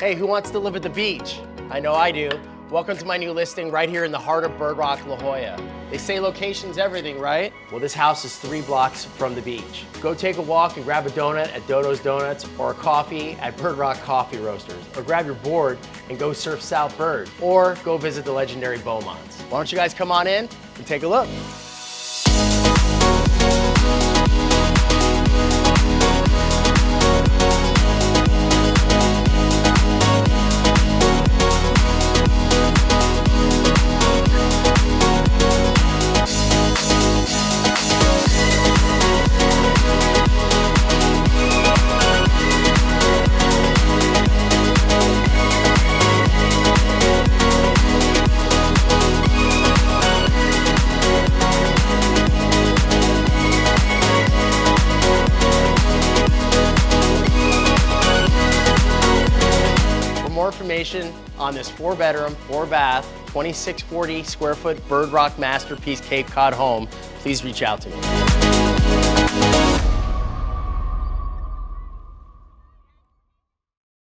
Hey, who wants to live at the beach? I know I do. Welcome to my new listing right here in the heart of Bird Rock, La Jolla. They say location's everything, right? Well, this house is 3 blocks from the beach. Go take a walk and grab a donut at Dodo's Donuts or a coffee at Bird Rock Coffee Roasters. Or grab your board and go surf South Bird. Or go visit the legendary Beaumonts. Why don't you guys come on in and take a look? More information on this 4-bedroom, 4-bath, 2640 square foot Bird Rock masterpiece Cape Cod home, please reach out to me.